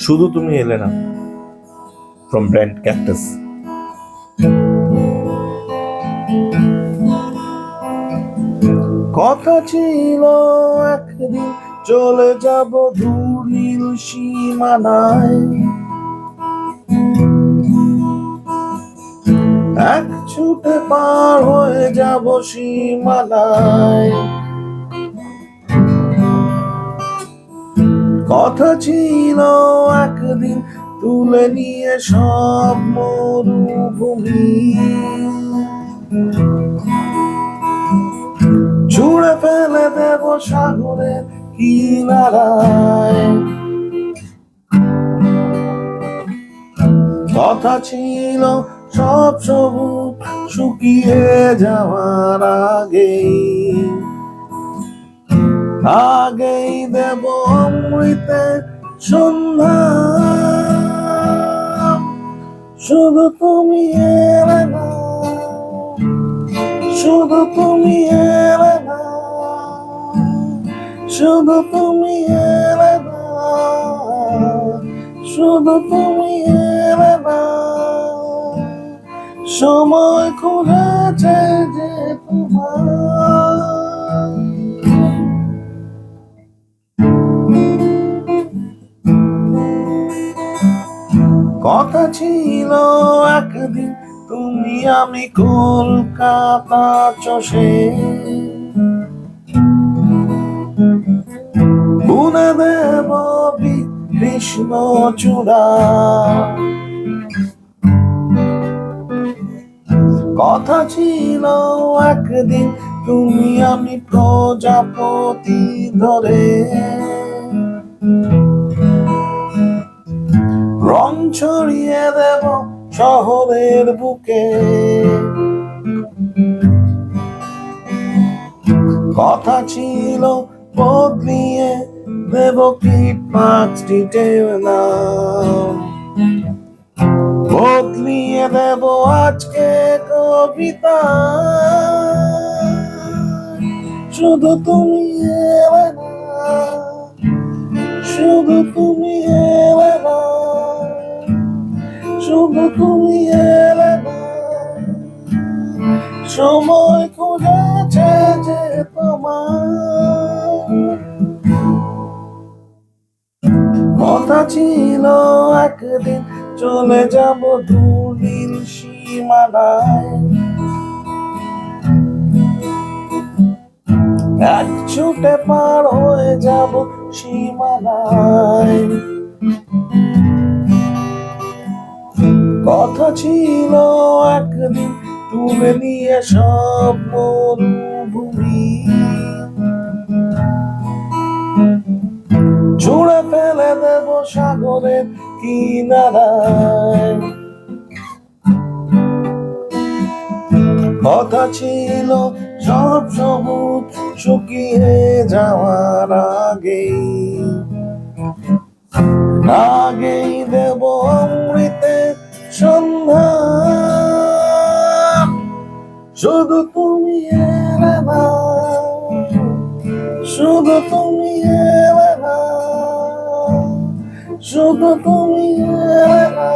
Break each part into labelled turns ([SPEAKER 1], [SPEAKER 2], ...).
[SPEAKER 1] শুধু তুমি এলে না, ফ্রম ব্র্যান্ড ক্যাকটাস। কথা ছিল একদিন চলে যাব দূর নীল সীমানায়, এক ছুটে পার হয়ে যাব সীমানায়। কথা ছিল একদিন তুলে নিয়ে সব মরুভূমি, ছুঁড়ে ফেলে দেব সাগরের কিনারায়। কথা ছিল সব সবুজ শুকিয়ে যাওয়ার আগেই দেব অমৃতের সন্ধ্যা। শুধু তুমি এলে না, শুধু তুমি এলে না, শুধু তুমি এলে না, শুধু তুমি এলে না। সময় খুঁজেছে যে তোমার, কথা ছিল একদিন তুমি আমি কলকাতা চষে বুনে দেব কৃষ্ণ চূড়া। কথা ছিল একদিন তুমি আমি প্রজাপতি ধরে রং ছড়িয়ে দেব শহরের বুকে। কথা ছিল বদলিয়ে দেব পার্ক স্ট্রিটের নাম, বদলিয়ে দেব আজকে কবিতা। শুধু তুমি এলে না, শুধু তুমি এলে না, শুধু তুমি এলে না। সময় খুঁজেছে যে তোমার, কথা ছিল একদিন চলে যাব দূর নীল সীমানায়, এক ছুটে পার হয়ে যাব সীমানায়। কথা ছিল একদিন তুলে নিয়ে সব মরুভূমি, ছুঁড়ে ফেলে দেব সাগরের কিনারায়। কথা ছিল সব সবুজ শুকিয়ে যাওয়ার আগেই দেব অমৃতের সন্ধ্যা। শুধু তুমি এলে না, শুধু তুমি এলে না, শুধু তুমি এলে না।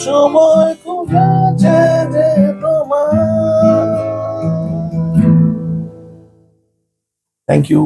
[SPEAKER 1] সময় খুঁজেছে যে তোমার। Thank you.